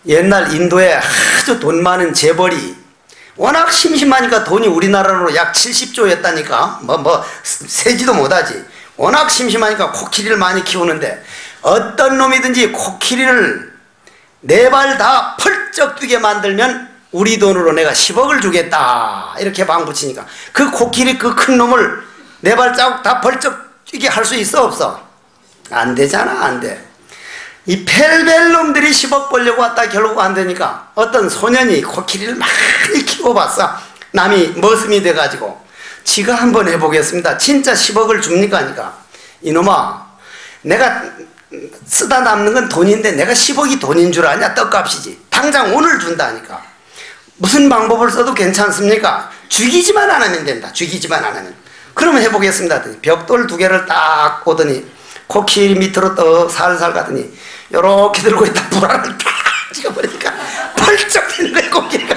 옛날 인도에 아주 돈 많은 재벌이 워낙 심심하니까 돈이 우리나라로 약 70조였다니까 세지도 못하지. 워낙 심심하니까 코끼리를 많이 키우는데 어떤 놈이든지 코끼리를 4발 다 펄쩍 뛰게 만들면 우리 돈으로 내가 10억을 주겠다 이렇게 방붙이니까 그 코끼리 그 큰 놈을 4발자국 다 벌쩍 뛰게 할 수 있어 없어? 안 되잖아. 안 돼. 이 펠벨 놈들이 10억 벌려고 왔다 결국 안 되니까 어떤 소년이 코끼리를 많이 키워봤어. 남이 머슴이 돼가지고 지가 한번 해보겠습니다. 진짜 10억을 줍니까 하니까, 이놈아 내가 쓰다 남는 건 돈인데 내가 10억이 돈인 줄 아냐? 떡값이지. 당장 오늘 준다니까. 무슨 방법을 써도 괜찮습니까? 죽이지만 안 하면 된다. 죽이지만 안 하면. 그러면 해보겠습니다. 벽돌 2개를 딱 꽂더니 코끼리 밑으로 또 살살 가더니 요렇게 들고 있다 불알을 탁 쳐버리니까 펄쩍 되는 거야. 코끼리가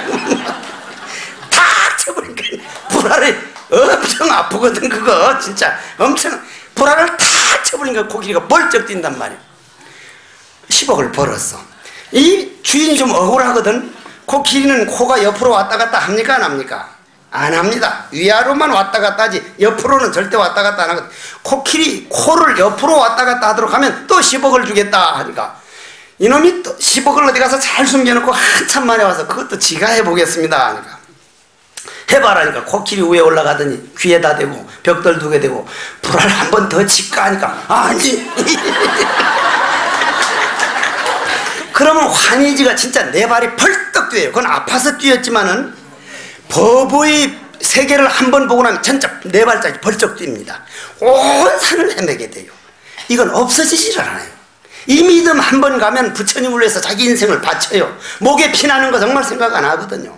탁 쳐버리니까 불알이 엄청 아프거든. 그거 진짜 엄청 불알을 탁 쳐버리니까 코끼리가 벌쩍 뛴단 말이야. 10억을 벌었어. 이 주인이 좀 억울하거든. 코끼리는 코가 옆으로 왔다 갔다 합니까 안 합니까? 안 합니다. 위아래로만 왔다 갔다 하지 옆으로는 절대 왔다 갔다 안 하거든. 코끼리 코를 옆으로 왔다 갔다 하도록 하면 또 10억을 주겠다 하니까 이놈이 또 10억을 어디 가서 잘 숨겨놓고 한참 만에 와서 그것도 지가 해보겠습니다 하니까 해봐라니까 코끼리 위에 올라가더니 귀에다 대고 벽돌 2개 대고 불알 한 번 더 칠까 하니까 아니 그러면 환희지가 진짜 4발이 벌떡 뛰어요. 그건 아파서 뛰었지만은 법의 세계를 한 번 보고 나면 진짜 4발짝이 벌쩍 뜁니다. 온 산을 헤매게 돼요. 이건 없어지질 않아요. 이 믿음 한 번 가면 부처님을 위해서 자기 인생을 바쳐요. 목에 피나는 거 정말 생각 안 하거든요.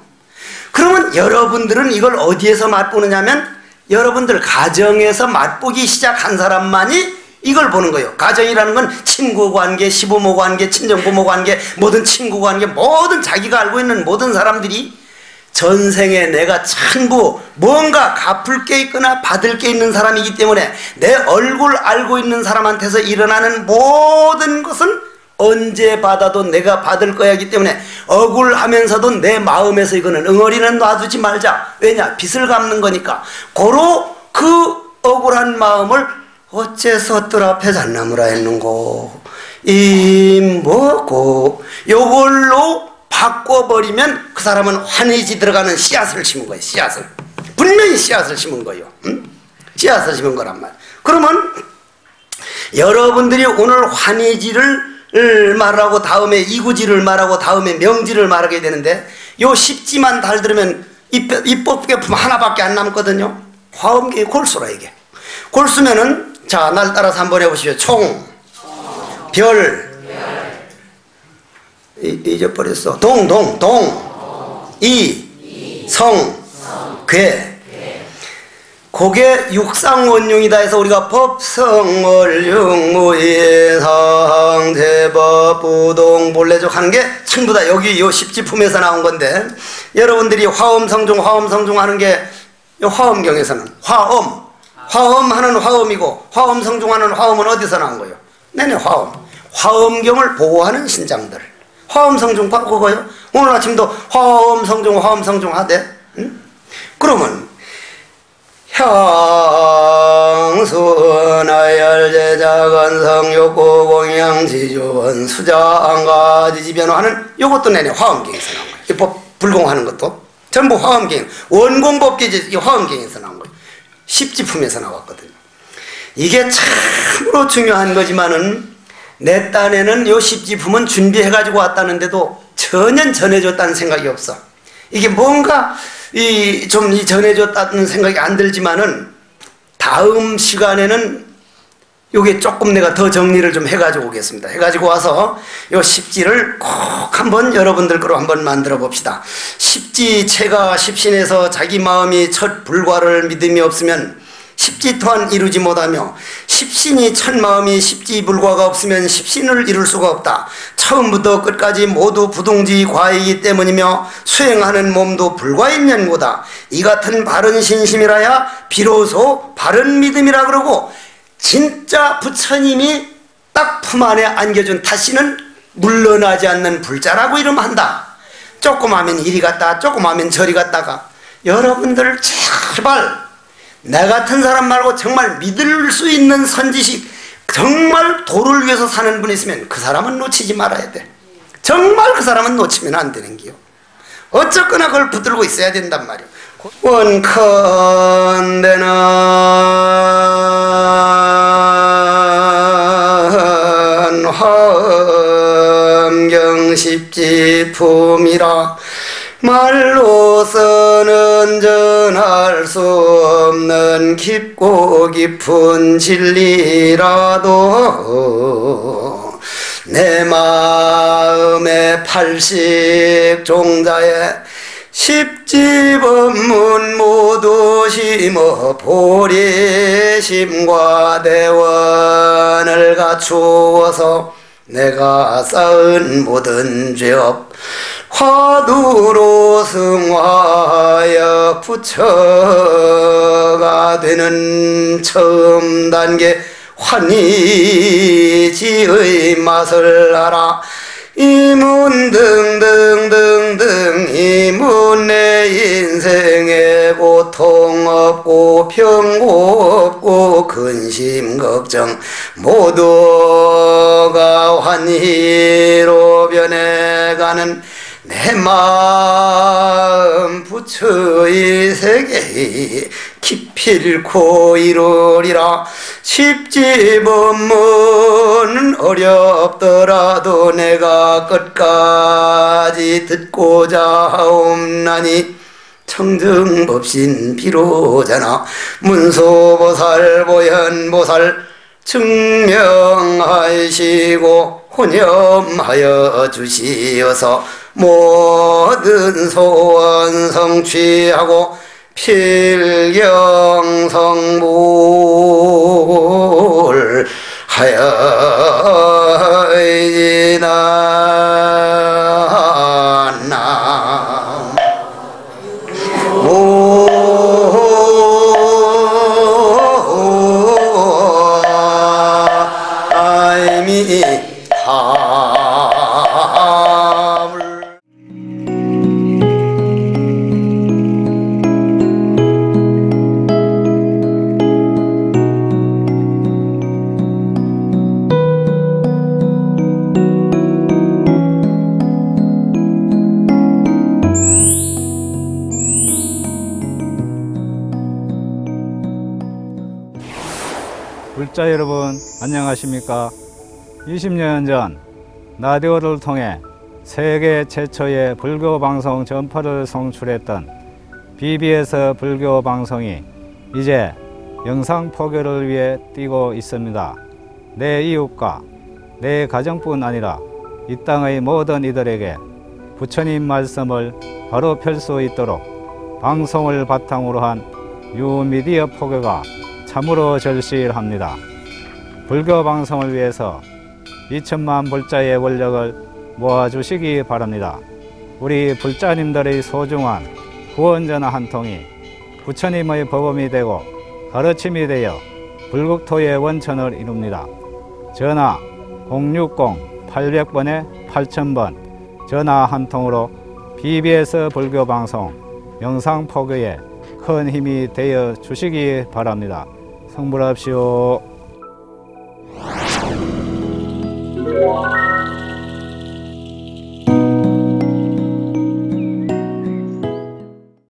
그러면 여러분들은 이걸 어디에서 맛보느냐면 여러분들 가정에서 맛보기 시작한 사람만이 이걸 보는 거예요. 가정이라는 건 친구관계, 시부모관계, 친정부모관계, 모든 친구관계, 모든 자기가 알고 있는 모든 사람들이 전생에 내가 전부 뭔가 갚을 게 있거나 받을 게 있는 사람이기 때문에 내 얼굴 알고 있는 사람한테서 일어나는 모든 것은 언제 받아도 내가 받을 거야 하기 때문에 억울하면서도 내 마음에서 이거는 응어리는 놔두지 말자. 왜냐? 빚을 갚는 거니까. 고로 그 억울한 마음을 어째서 뜰 앞에 잣나무라 했는고 이 뭐고 요걸로 바꿔버리면 그 사람은 환희지 들어가는 씨앗을 심은 거예요. 씨앗을. 분명히 씨앗을 심은 거예요. 응? 씨앗을 심은 거란 말이에요. 그러면 여러분들이 오늘 환희지를 말하고 다음에 이구지를 말하고 다음에 명지를 말하게 되는데 요 십지만 달 들으면 입법계품 하나밖에 안 남거든요. 화엄계 골수라 이게. 골수면은 자, 날 따라서 한번 해보시죠. 총, 별, 잊어버렸어. 동, 성, 괴. 그게 육상원흉이다 해서 우리가 법성월흉무예상 대법부동 본래적 하는 게 전부 다 여기 요 십지품에서 나온 건데 여러분들이 화엄성중 하는 게 요 화엄경에서는 화엄하는 화엄이고 화엄성중하는 화엄은 어디서 나온 거예요? 네네, 화엄경을 보호하는 신장들 화엄성중 그거요. 오늘 아침도 화엄성중 하대. 응? 그러면 향수나열제자건성 욕구공양지주원 수자안가지지변화하는 요것도 내내 화엄경에서 나온 거예요. 이 법 불공하는 것도 전부 화엄경 원공법계지 화엄경에서 나온 거예요. 십지품에서 나왔거든요. 이게 참으로 중요한 거지만은 내 딴에는 요 십지품은 준비해가지고 왔다는데도 전혀 전해줬다는 생각이 없어. 이게 뭔가 좀 전해줬다는 생각이 안 들지만은 다음 시간에는 요게 조금 내가 더 정리를 좀 해가지고 오겠습니다. 해가지고 와서 요 십지를 꼭 한번 여러분들 거로 한번 만들어 봅시다. 십지체가 십신에서 자기 마음이 첫 불과를 믿음이 없으면 십지 또한 이루지 못하며 십신이 첫 마음이 십지 불과가 없으면 십신을 이룰 수가 없다. 처음부터 끝까지 모두 부동지 과이기 때문이며 수행하는 몸도 불과인 연고다. 이 같은 바른 신심이라야 비로소 바른 믿음이라 그러고 진짜 부처님이 딱 품 안에 안겨준 다시는 물러나지 않는 불자라고 이름한다. 조금 하면 이리 갔다 조금 하면 저리 갔다가 여러분들 제발 나 같은 사람 말고 정말 믿을 수 있는 선지식 정말 도를 위해서 사는 분이 있으면 그 사람은 놓치지 말아야 돼. 정말 그 사람은 놓치면 안 되는 기요. 어쨌거나 그걸 붙들고 있어야 된단 말이에요. 원컨대는 화엄경십지품이라 말로서는 전할 수 없는 깊고 깊은 진리라도 내 마음의 팔식종자의 십지법문 모두 심어 보리심과 대원을 갖추어서 내가 쌓은 모든 죄업 화두로 승화하여 부처가 되는 처음 단계 환희지의 맛을 알아. 이문 등등등등 이문 내 인생에 고통 없고 병고 없고 근심 걱정 모두가 환희로 변해가는 내 마음 부처의 세계에 기필코 이루리라. 십지법문은 어렵더라도 내가 끝까지 듣고자 하옵나니 청정법신 비로자나 문수보살 보현보살 증명하시고 혼념하여 주시어서 모든 소원 성취하고 필경성불 하여이나 구독자 여러분 안녕하십니까? 20년 전 라디오를 통해 세계 최초의 불교 방송 전파를 송출했던 BBS 불교 방송이 이제 영상 포교를 위해 뛰고 있습니다. 내 이웃과 내 가정뿐 아니라 이 땅의 모든 이들에게 부처님 말씀을 바로 펼 수 있도록 방송을 바탕으로 한 뉴미디어 포교가 참으로 절실합니다. 불교 방송을 위해서 2천만 불자의 원력을 모아주시기 바랍니다. 우리 불자님들의 소중한 후원전화 한 통이 부처님의 법음이 되고 가르침이 되어 불국토의 원천을 이룹니다. 전화 060-800번에 8000번 전화 한 통으로 BBS 불교방송 영상 포교에 큰 힘이 되어 주시기 바랍니다. 성불합시오.